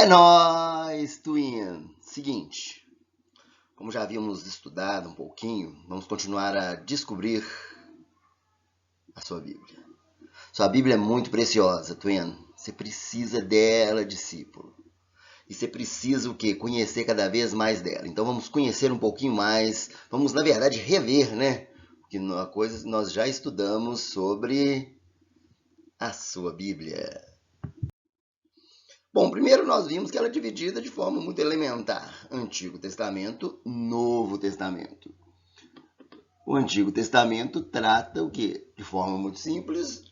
É nóis, Twin! Seguinte, como já havíamos estudado um pouquinho, vamos continuar a descobrir a sua Bíblia. Sua Bíblia é muito preciosa, Twin. Você precisa dela, discípulo. E você precisa o quê? Conhecer cada vez mais dela. Então vamos conhecer um pouquinho mais, vamos na verdade rever, né? Porque nós já estudamos sobre a sua Bíblia. Bom, primeiro nós vimos que ela é dividida de forma muito elementar. Antigo Testamento, Novo Testamento. O Antigo Testamento trata o quê? De forma muito simples,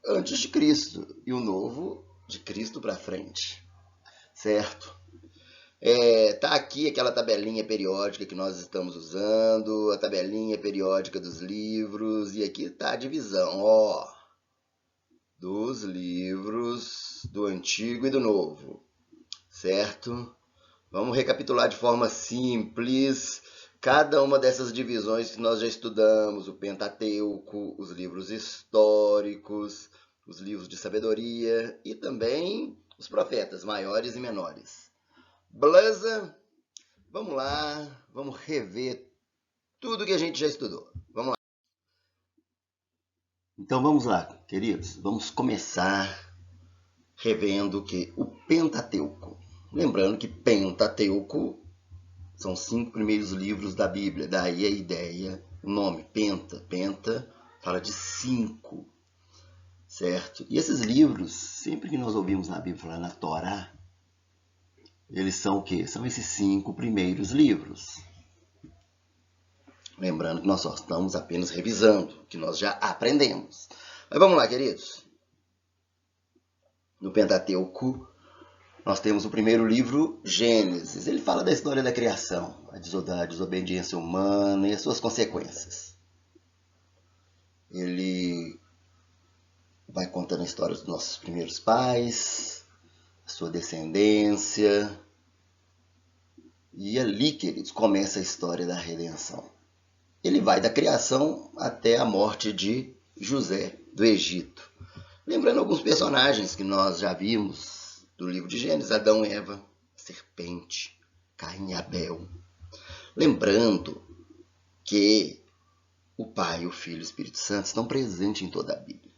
antes de Cristo. E o Novo, de Cristo para frente. Certo? Tá aqui aquela tabelinha periódica que nós estamos usando, a tabelinha periódica dos livros, e aqui está a divisão, dos livros do Antigo e do Novo, certo? Vamos recapitular de forma simples cada uma dessas divisões que nós já estudamos, o Pentateuco, os livros históricos, os livros de sabedoria e também os profetas maiores e menores. Beleza? Vamos lá, vamos rever tudo que a gente já estudou. Vamos lá. Então vamos lá, queridos. Vamos começar revendo o Pentateuco. Lembrando que Pentateuco são os 5 primeiros livros da Bíblia. Daí a ideia, o nome Penta fala de 5, certo? E esses livros, sempre que nós ouvimos na Bíblia falar na Torá, eles são o quê? São esses 5 primeiros livros. Lembrando que nós só estamos apenas revisando, que nós já aprendemos. Mas vamos lá, queridos. No Pentateuco, nós temos o primeiro livro, Gênesis. Ele fala da história da criação, da desobediência humana e as suas consequências. Ele vai contando a história dos nossos primeiros pais, a sua descendência. E ali, queridos, começa a história da redenção. Ele vai da criação até a morte de José, do Egito. Lembrando alguns personagens que nós já vimos do livro de Gênesis, Adão e Eva, serpente, Caim e Abel. Lembrando que o Pai, o Filho e o Espírito Santo estão presentes em toda a Bíblia.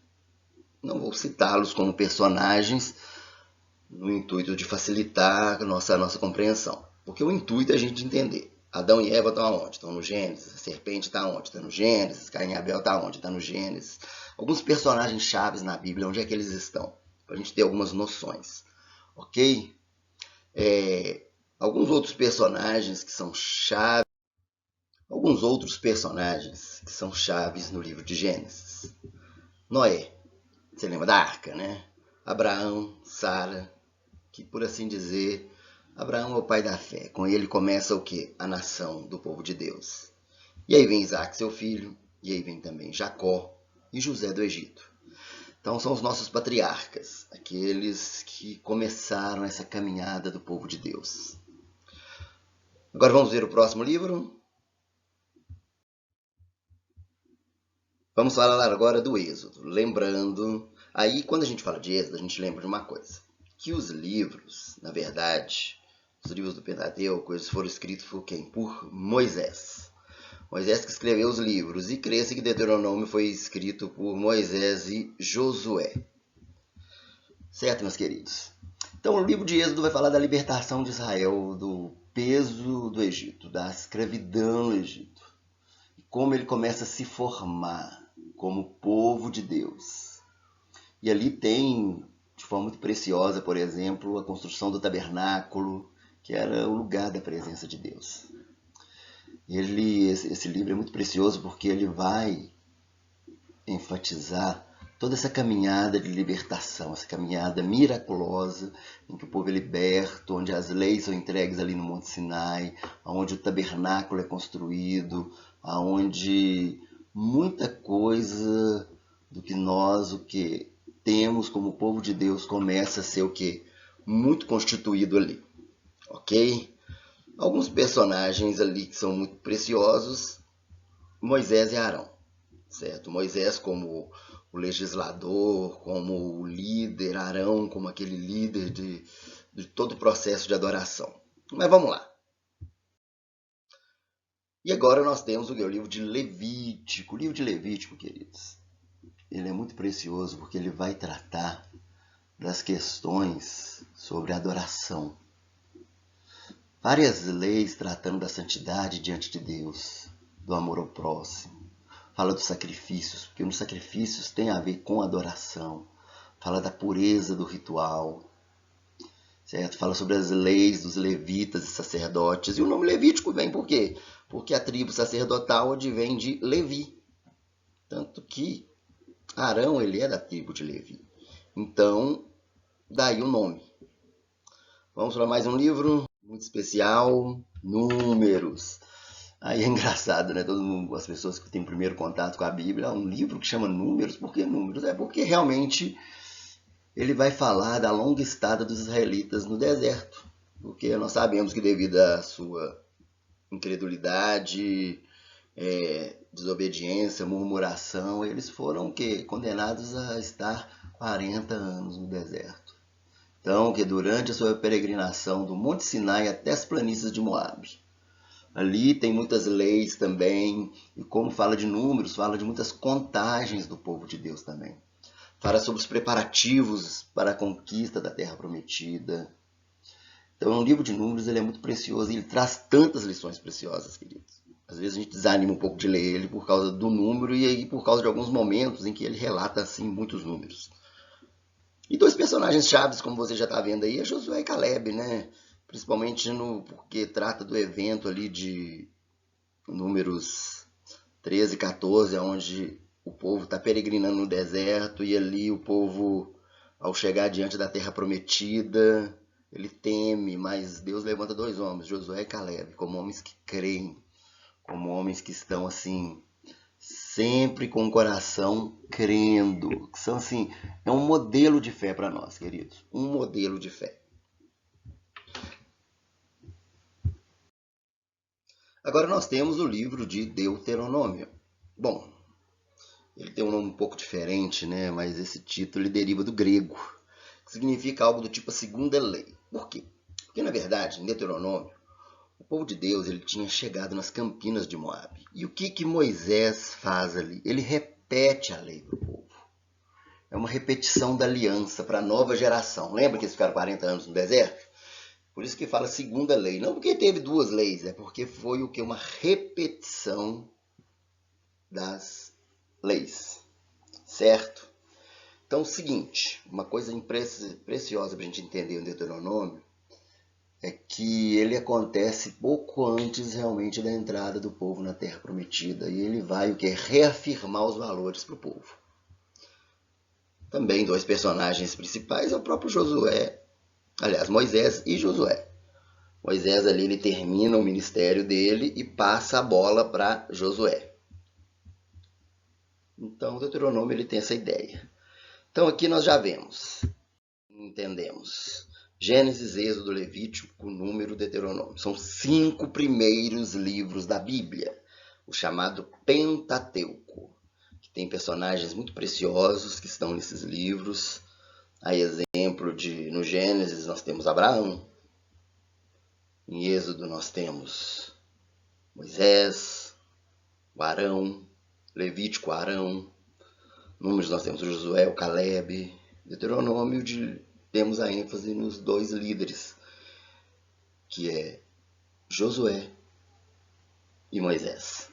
Não vou citá-los como personagens no intuito de facilitar a nossa compreensão, porque o intuito é a gente entender. Adão e Eva estão aonde? Estão no Gênesis. A serpente está onde? Está no Gênesis. Caim e Abel está onde? Está no Gênesis. Alguns personagens chaves na Bíblia, onde é que eles estão? Para a gente ter algumas noções. Ok? Alguns outros personagens que são chaves. Alguns outros personagens que são chaves no livro de Gênesis. Noé. Você lembra da arca, né? Abraão, Sara, que por assim dizer, Abraão é o pai da fé. Com ele começa o quê? A nação do povo de Deus. E aí vem Isaac, seu filho, e aí vem também Jacó e José do Egito. Então são os nossos patriarcas, aqueles que começaram essa caminhada do povo de Deus. Agora vamos ver o próximo livro. Vamos falar agora do Êxodo. Lembrando, aí quando a gente fala de Êxodo, a gente lembra de uma coisa. Que os livros, na verdade, os livros do Pentateuco, eles foram escritos por quem? Por Moisés. Moisés que escreveu os livros. E crê-se que Deuteronômio foi escrito por Moisés e Josué. Certo, meus queridos? Então o livro de Êxodo vai falar da libertação de Israel do peso do Egito, da escravidão no Egito. E como ele começa a se formar como povo de Deus. E ali tem, de forma muito preciosa, por exemplo, a construção do tabernáculo, que era o lugar da presença de Deus. Esse livro é muito precioso porque ele vai enfatizar toda essa caminhada de libertação, essa caminhada miraculosa em que o povo é liberto, onde as leis são entregues ali no Monte Sinai, onde o tabernáculo é construído, onde muita coisa do que nós temos como povo de Deus começa a ser muito constituído ali, ok? Alguns personagens ali que são muito preciosos, Moisés e Arão, certo? Moisés como o o legislador, como o líder, Arão como aquele líder de todo o processo de adoração. Mas vamos lá. E agora nós temos o livro de Levítico. O livro de Levítico, queridos, ele é muito precioso porque ele vai tratar das questões sobre adoração. Várias leis tratando da santidade diante de Deus, do amor ao próximo. Fala dos sacrifícios, porque nos sacrifícios tem a ver com adoração. Fala da pureza do ritual, certo? Fala sobre as leis dos levitas e sacerdotes. E o nome Levítico vem por quê? Porque a tribo sacerdotal advém de Levi. Tanto que Arão, ele é da tribo de Levi. Então, daí o nome. Vamos para mais um livro muito especial, Números. Aí é engraçado, né? As pessoas que têm primeiro contato com a Bíblia, um livro que chama Números. Por que Números? É porque realmente ele vai falar da longa estada dos israelitas no deserto. Porque nós sabemos que devido à sua incredulidade, desobediência, murmuração, eles foram condenados a estar 40 anos no deserto. Então, que durante a sua peregrinação do Monte Sinai até as planícies de Moabe, ali tem muitas leis também, e como fala de números, fala de muitas contagens do povo de Deus também. Fala sobre os preparativos para a conquista da Terra Prometida. Então, o livro de Números ele é muito precioso e ele traz tantas lições preciosas, queridos. Às vezes a gente desanima um pouco de ler ele por causa do número e aí por causa de alguns momentos em que ele relata assim muitos números. E dois personagens chaves, como você já está vendo aí, é Josué e Caleb, né? Principalmente porque trata do evento ali de Números 13 e 14, onde o povo está peregrinando no deserto e ali o povo, ao chegar diante da Terra Prometida, ele teme, mas Deus levanta dois homens, Josué e Caleb, como homens que creem, como homens que estão assim, sempre com o coração crendo, que são assim, é um modelo de fé para nós, queridos, um modelo de fé. Agora nós temos o livro de Deuteronômio. Bom, ele tem um nome um pouco diferente, né? Mas esse título ele deriva do grego, que significa algo do tipo a segunda lei. Por quê? Porque, na verdade, em Deuteronômio, o povo de Deus ele tinha chegado nas campinas de Moabe. E o que Moisés faz ali? Ele repete a lei para o povo. É uma repetição da aliança para a nova geração. Lembra que eles ficaram 40 anos no deserto? Por isso que fala segunda lei. Não porque teve duas leis, é porque foi o que? Uma repetição das leis. Certo? Então, é o seguinte, uma coisa preciosa para a gente entender o Deuteronômio é que ele acontece pouco antes realmente da entrada do povo na Terra Prometida. E ele vai reafirmar os valores para o povo. Também dois personagens principais é o próprio Josué, aliás, Moisés e Josué. Moisés ali ele termina o ministério dele e passa a bola para Josué. Então o Deuteronômio ele tem essa ideia. Então aqui nós já entendemos. Gênesis, Êxodo, Levítico, Número, Deuteronômio. São 5 primeiros livros da Bíblia, o chamado Pentateuco, que tem personagens muito preciosos que estão nesses livros. A exemplo no Gênesis nós temos Abraão, em Êxodo nós temos Moisés, o Arão, Levítico, Arão, Números nós temos o Josué, o Caleb, Deuteronômio temos a ênfase nos dois líderes, que é Josué e Moisés.